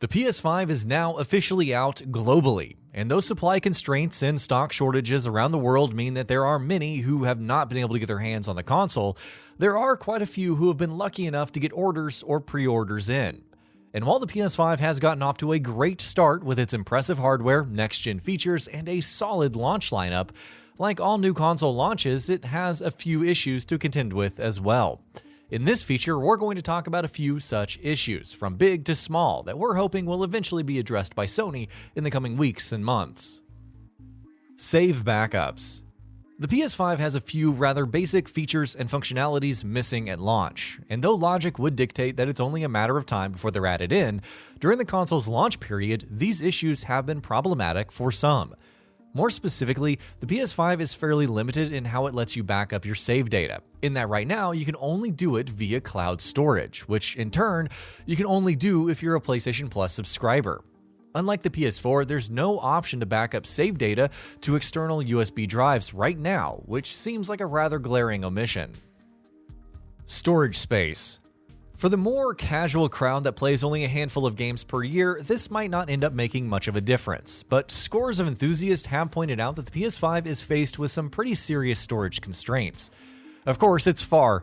The PS5 is now officially out globally, and those supply constraints and stock shortages around the world mean that there are many who have not been able to get their hands on the console. There are quite a few who have been lucky enough to get orders or pre-orders in. And while the PS5 has gotten off to a great start with its impressive hardware, next-gen features, and a solid launch lineup, like all new console launches, it has a few issues to contend with as well. In this feature, we're going to talk about a few such issues, from big to small, that we're hoping will eventually be addressed by Sony in the coming weeks and months. Save backups. The PS5 has a few rather basic features and functionalities missing at launch, and though logic would dictate that it's only a matter of time before they're added in, during the console's launch period, these issues have been problematic for some. More specifically, the PS5 is fairly limited in how it lets you back up your save data, in that right now you can only do it via cloud storage, which in turn, you can only do if you're a PlayStation Plus subscriber. Unlike the PS4, there's no option to back up save data to external USB drives right now, which seems like a rather glaring omission. Storage space. For the more casual crowd that plays only a handful of games per year, this might not end up making much of a difference, but scores of enthusiasts have pointed out that the PS5 is faced with some pretty serious storage constraints. Of course, it's far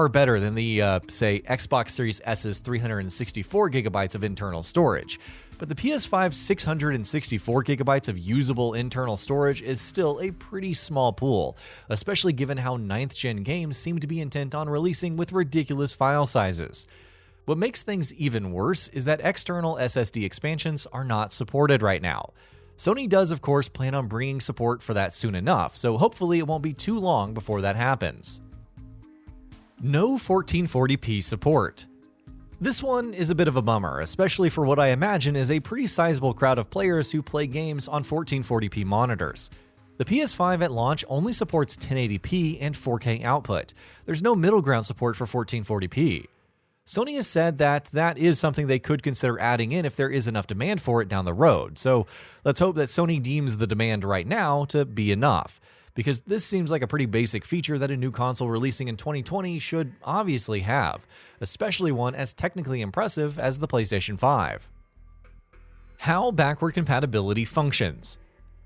better than the, say, Xbox Series S's 364GB of internal storage. But the PS5's 664GB of usable internal storage is still a pretty small pool, especially given how 9th-gen games seem to be intent on releasing with ridiculous file sizes. What makes things even worse is that external SSD expansions are not supported right now. Sony does, of course, plan on bringing support for that soon enough, so hopefully it won't be too long before that happens. No 1440p support. This one is a bit of a bummer, especially for what I imagine is a pretty sizable crowd of players who play games on 1440p monitors. The PS5 at launch only supports 1080p and 4K output. There's no middle ground support for 1440p. Sony has said that that is something they could consider adding in if there is enough demand for it down the road, so let's hope that Sony deems the demand right now to be enough, because this seems like a pretty basic feature that a new console releasing in 2020 should obviously have, especially one as technically impressive as the PlayStation 5. How backward compatibility functions.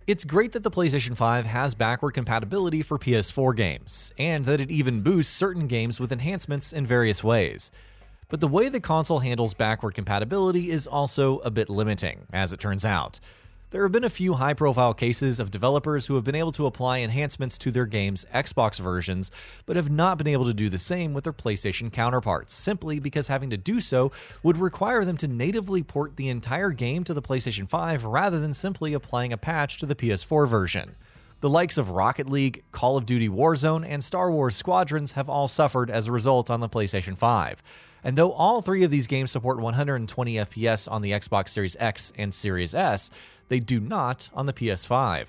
It's great that the PlayStation 5 has backward compatibility for PS4 games, and that it even boosts certain games with enhancements in various ways. But the way the console handles backward compatibility is also a bit limiting, as it turns out. There have been a few high-profile cases of developers who have been able to apply enhancements to their game's Xbox versions, but have not been able to do the same with their PlayStation counterparts, simply because having to do so would require them to natively port the entire game to the PlayStation 5 rather than simply applying a patch to the PS4 version. The likes of Rocket League, Call of Duty Warzone, and Star Wars Squadrons have all suffered as a result on the PlayStation 5. And though all three of these games support 120 FPS on the Xbox Series X and Series S, they do not on the PS5.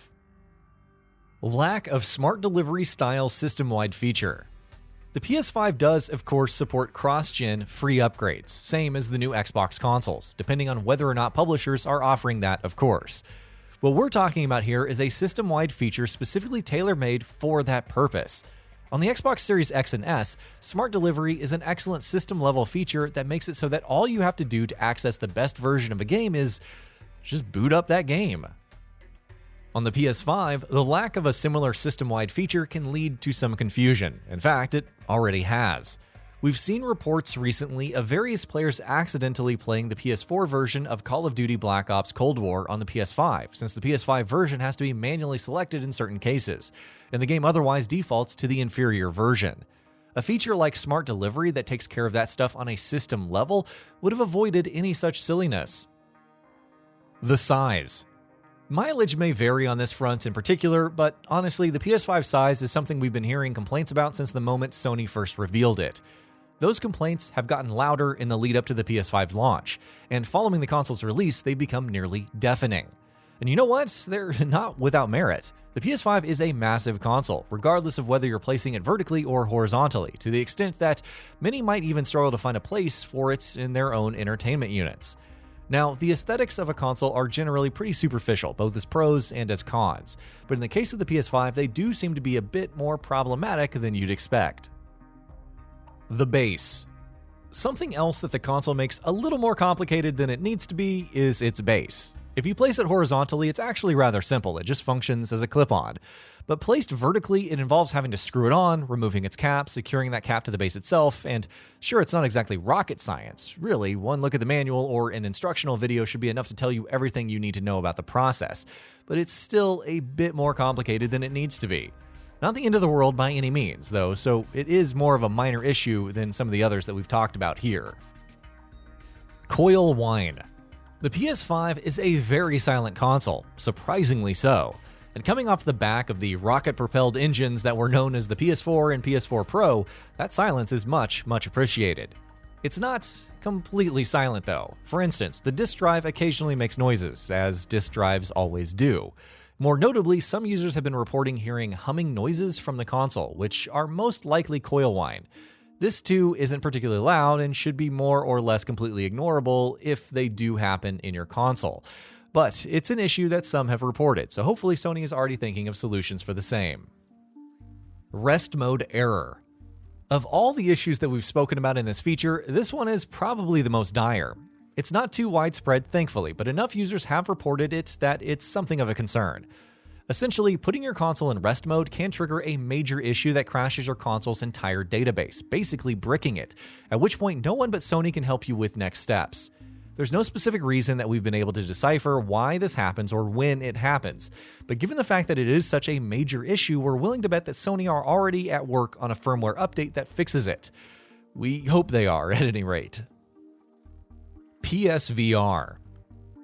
Lack of smart delivery style system-wide feature. The PS5 does, of course, support cross-gen free upgrades, same as the new Xbox consoles, depending on whether or not publishers are offering that, of course. What we're talking about here is a system-wide feature specifically tailor-made for that purpose. On the Xbox Series X and S, Smart Delivery is an excellent system-level feature that makes it so that all you have to do to access the best version of a game is just boot up that game. On the PS5, the lack of a similar system-wide feature can lead to some confusion. In fact, it already has. We've seen reports recently of various players accidentally playing the PS4 version of Call of Duty Black Ops Cold War on the PS5, since the PS5 version has to be manually selected in certain cases, and the game otherwise defaults to the inferior version. A feature like Smart Delivery that takes care of that stuff on a system level would have avoided any such silliness. The size. Mileage may vary on this front in particular, but honestly, the PS5 size is something we've been hearing complaints about since the moment Sony first revealed it. Those complaints have gotten louder in the lead up to the PS5's launch, and following the console's release, they've become nearly deafening. And you know what? They're not without merit. The PS5 is a massive console, regardless of whether you're placing it vertically or horizontally, to the extent that many might even struggle to find a place for it in their own entertainment units. Now, the aesthetics of a console are generally pretty superficial, both as pros and as cons, but in the case of the PS5, they do seem to be a bit more problematic than you'd expect. The base. Something else that the console makes a little more complicated than it needs to be is its base. If you place it horizontally, it's actually rather simple, it just functions as a clip-on. But placed vertically, it involves having to screw it on, removing its cap, securing that cap to the base itself, and sure, it's not exactly rocket science. Really, one look at the manual or an instructional video should be enough to tell you everything you need to know about the process, but it's still a bit more complicated than it needs to be. Not the end of the world by any means, though, so it is more of a minor issue than some of the others that we've talked about here. COIL WHINE. The PS5 is a very silent console, surprisingly so. And coming off the back of the rocket-propelled engines that were known as the PS4 and PS4 Pro, that silence is much, much appreciated. It's not completely silent though. For instance, the disk drive occasionally makes noises, as disk drives always do. More notably, some users have been reporting hearing humming noises from the console, which are most likely coil whine. This too isn't particularly loud and should be more or less completely ignorable if they do happen in your console. But it's an issue that some have reported, so hopefully Sony is already thinking of solutions for the same. Rest mode error. Of all the issues that we've spoken about in this feature, this one is probably the most dire. It's not too widespread, thankfully, but enough users have reported it that it's something of a concern. Essentially, putting your console in rest mode can trigger a major issue that crashes your console's entire database, basically bricking it, at which point no one but Sony can help you with next steps. There's no specific reason that we've been able to decipher why this happens or when it happens, but given the fact that it is such a major issue, we're willing to bet that Sony are already at work on a firmware update that fixes it. We hope they are, at any rate. PSVR.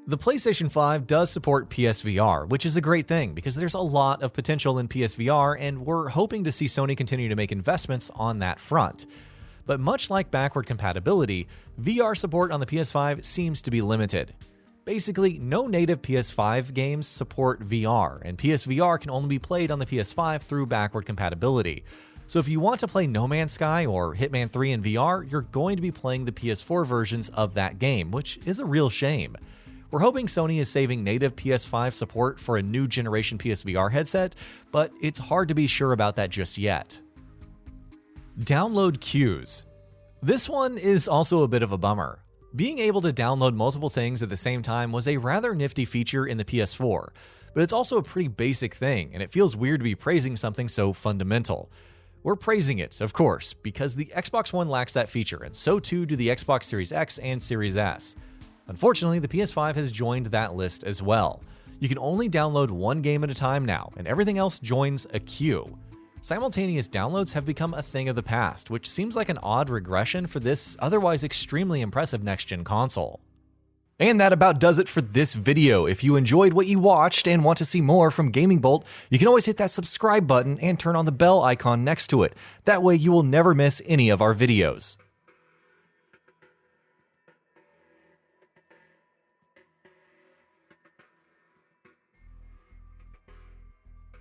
The PlayStation 5 does support PSVR, which is a great thing because there's a lot of potential in PSVR, and we're hoping to see Sony continue to make investments on that front. But much like backward compatibility, VR support on the PS5 seems to be limited. Basically, no native PS5 games support VR, and PSVR can only be played on the PS5 through backward compatibility. So if you want to play No Man's Sky or Hitman 3 in VR, you're going to be playing the PS4 versions of that game, which is a real shame. We're hoping Sony is saving native PS5 support for a new generation PSVR headset, but it's hard to be sure about that just yet. Download queues. This one is also a bit of a bummer. Being able to download multiple things at the same time was a rather nifty feature in the PS4, but it's also a pretty basic thing, and it feels weird to be praising something so fundamental. We're praising it, of course, because the Xbox One lacks that feature, and so too do the Xbox Series X and Series S. Unfortunately, the PS5 has joined that list as well. You can only download one game at a time now, and everything else joins a queue. Simultaneous downloads have become a thing of the past, which seems like an odd regression for this otherwise extremely impressive next-gen console. And that about does it for this video. If you enjoyed what you watched and want to see more from GamingBolt, you can always hit that subscribe button and turn on the bell icon next to it. That way you will never miss any of our videos.